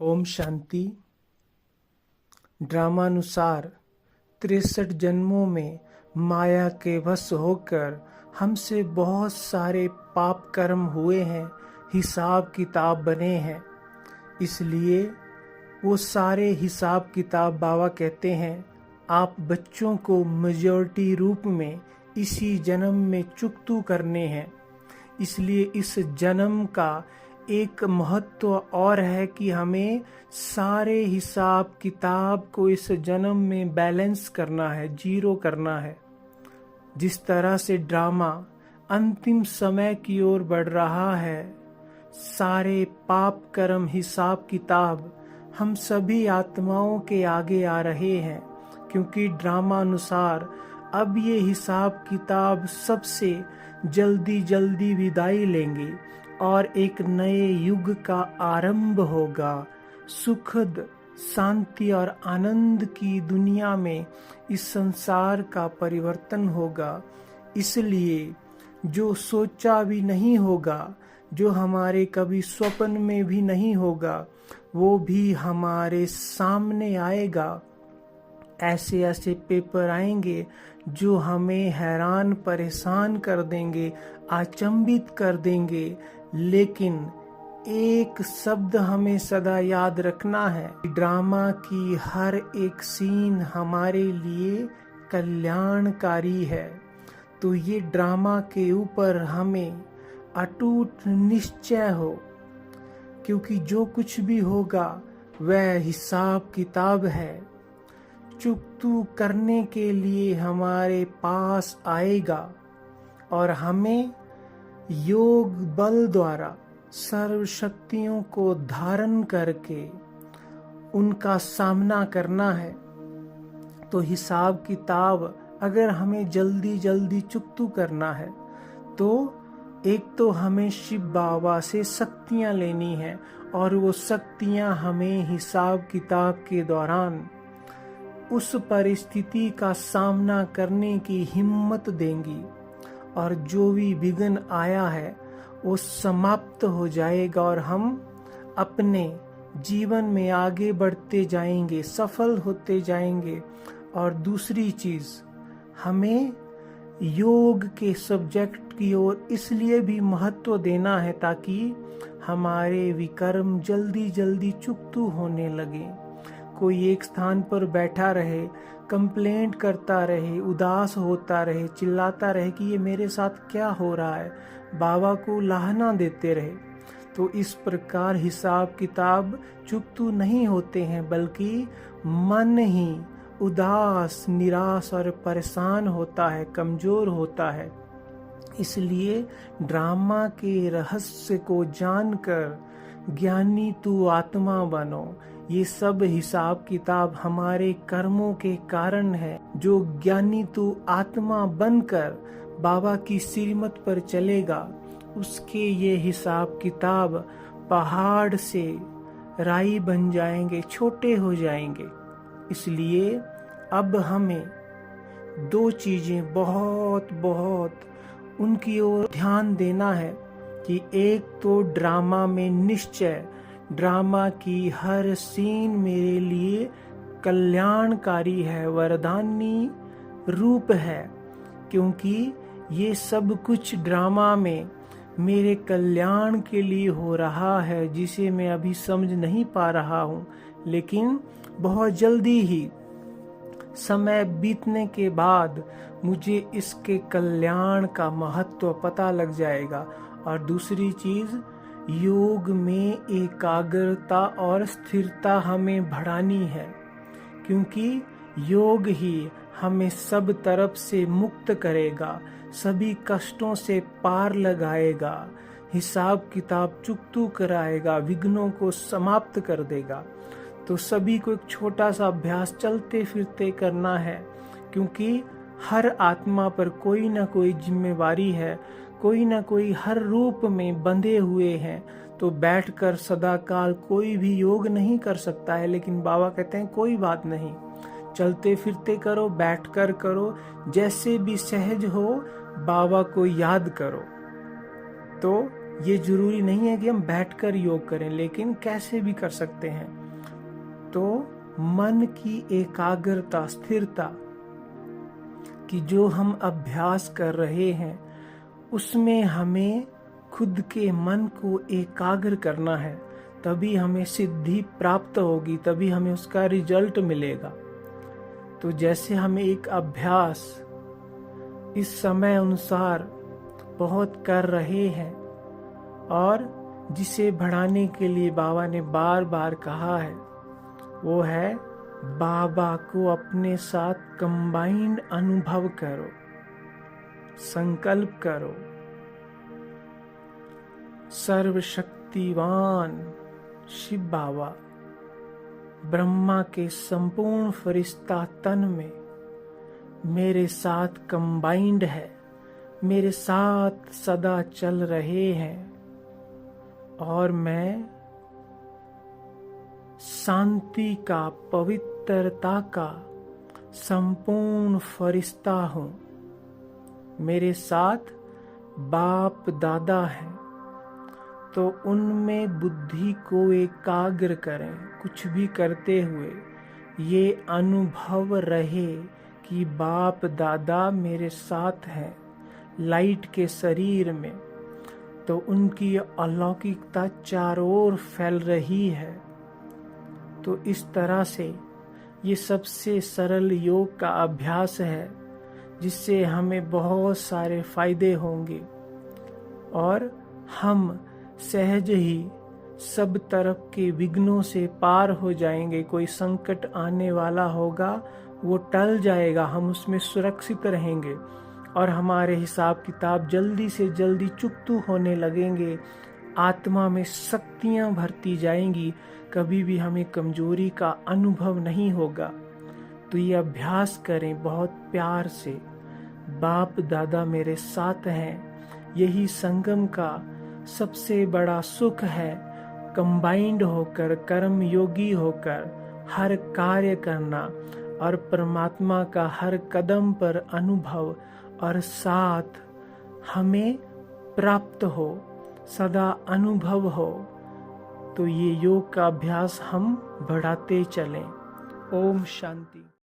ओम शांति। ड्रामानुसार 63 जन्मों में माया के वश होकर हमसे बहुत सारे पाप कर्म हुए हैं, हिसाब किताब बने हैं। इसलिए वो सारे हिसाब किताब बाबा कहते हैं आप बच्चों को मेजॉरिटी रूप में इसी जन्म में चुकतू करने हैं। इसलिए इस जन्म का एक महत्व और है कि हमें सारे हिसाब किताब को इस जन्म में बैलेंस करना है, जीरो करना है। जिस तरह से ड्रामा अंतिम समय की ओर बढ़ रहा है, सारे पाप कर्म हिसाब किताब हम सभी आत्माओं के आगे आ रहे हैं, क्योंकि ड्रामा अनुसार अब ये हिसाब किताब सबसे जल्दी जल्दी विदाई लेंगे और एक नए युग का आरंभ होगा। सुखद शांति और आनंद की दुनिया में इस संसार का परिवर्तन होगा। इसलिए जो सोचा भी नहीं होगा, जो हमारे कभी स्वप्न में भी नहीं होगा, वो भी हमारे सामने आएगा। ऐसे ऐसे पेपर आएंगे जो हमें हैरान परेशान कर देंगे, अचंभित कर देंगे। लेकिन एक शब्द हमें सदा याद रखना है, ड्रामा की हर एक सीन हमारे लिए कल्याणकारी है। तो ये ड्रामा के ऊपर हमें अटूट निश्चय हो, क्योंकि जो कुछ भी होगा वह हिसाब किताब है, चुकतू करने के लिए हमारे पास आएगा और हमें योग बल द्वारा सर्व शक्तियों को धारण करके उनका सामना करना है। तो हिसाब किताब अगर हमें जल्दी जल्दी चुकतू करना है तो एक तो हमें शिव बाबा से शक्तियां लेनी है, और वो शक्तियां हमें हिसाब किताब के दौरान उस परिस्थिति का सामना करने की हिम्मत देंगी, और जो भी विघ्न आया है वो समाप्त हो जाएगा और हम अपने जीवन में आगे बढ़ते जाएंगे, सफल होते जाएंगे। और दूसरी चीज, हमें योग के सब्जेक्ट की ओर इसलिए भी महत्व देना है ताकि हमारे विकर्म जल्दी जल्दी चुकतू होने लगे। कोई एक स्थान पर बैठा रहे, कंप्लेंट करता रहे, उदास होता रहे, चिल्लाता रहे कि ये मेरे साथ क्या हो रहा है, बाबा को लाहना देते रहे, तो इस प्रकार हिसाब किताब चुकतू नहीं होते हैं, बल्कि मन ही उदास, निराश और परेशान होता है, कमजोर होता है। इसलिए ड्रामा के रहस्य को जानकर ज्ञानी तू आत्मा बनो। ये सब हिसाब किताब हमारे कर्मों के कारण है। जो ज्ञानी तू आत्मा बनकर बाबा की श्रीमत पर चलेगा, उसके ये हिसाब किताब पहाड़ से राई बन जाएंगे, छोटे हो जाएंगे। इसलिए अब हमें दो चीजें बहुत बहुत उनकी ओर ध्यान देना है कि एक तो ड्रामा में निश्चय, ड्रामा की हर सीन मेरे लिए कल्याणकारी है, वरदानी रूप है, क्योंकि ये सब कुछ ड्रामा में मेरे कल्याण के लिए हो रहा है, जिसे मैं अभी समझ नहीं पा रहा हूँ। लेकिन बहुत जल्दी ही समय बीतने के बाद मुझे इसके कल्याण का महत्व पता लग जाएगा। और दूसरी चीज, योग में एकाग्रता और स्थिरता हमें बढ़ानी है, क्योंकि योग ही हमें सब तरफ से मुक्त करेगा, सभी कष्टों से पार लगाएगा, हिसाब किताब चुकतू कराएगा, विघ्नों को समाप्त कर देगा। तो सभी को एक छोटा सा अभ्यास चलते फिरते करना है, क्योंकि हर आत्मा पर कोई ना कोई जिम्मेवारी है, कोई ना कोई हर रूप में बंधे हुए हैं। तो बैठकर सदा काल कोई भी योग नहीं कर सकता है, लेकिन बाबा कहते हैं कोई बात नहीं, चलते फिरते करो, बैठकर करो, जैसे भी सहज हो बाबा को याद करो। तो ये जरूरी नहीं है कि हम बैठकर योग करें, लेकिन कैसे भी कर सकते हैं। तो मन की एकाग्रता, स्थिरता कि जो हम अभ्यास कर रहे हैं उसमें हमें खुद के मन को एकाग्र करना है, तभी हमें सिद्धि प्राप्त होगी, तभी हमें उसका रिजल्ट मिलेगा। तो जैसे हमें एक अभ्यास इस समय अनुसार बहुत कर रहे हैं और जिसे बढ़ाने के लिए बाबा ने बार बार कहा है, वो है बाबा को अपने साथ कंबाइंड अनुभव करो, संकल्प करो। सर्वशक्तिवान शिव बाबा ब्रह्मा के संपूर्ण फरिश्ता तन में मेरे साथ कंबाइंड है, मेरे साथ सदा चल रहे हैं और मैं शांति का, पवित्रता का संपूर्ण फरिश्ता हूँ। मेरे साथ बाप दादा हैं, तो उनमें बुद्धि को एकाग्र करें। कुछ भी करते हुए ये अनुभव रहे कि बाप दादा मेरे साथ हैं लाइट के शरीर में, तो उनकी अलौकिकता चारों ओर फैल रही है। तो इस तरह से ये सबसे सरल योग का अभ्यास है, जिससे हमें बहुत सारे फायदे होंगे और हम सहज ही सब तरफ के विघ्नों से पार हो जाएंगे। कोई संकट आने वाला होगा वो टल जाएगा, हम उसमें सुरक्षित रहेंगे और हमारे हिसाब किताब जल्दी से जल्दी चुकतू होने लगेंगे। आत्मा में शक्तियां भरती जाएंगी, कभी भी हमें कमजोरी का अनुभव नहीं होगा। तो ये अभ्यास करें बहुत प्यार से। बाप दादा मेरे साथ हैं, यही संगम का सबसे बड़ा सुख है। कंबाइंड होकर, कर्म योगी होकर हर कार्य करना और परमात्मा का हर कदम पर अनुभव और साथ हमें प्राप्त हो, सदा अनुभव हो। तो ये योग का अभ्यास हम बढ़ाते चलें। ओम शांति।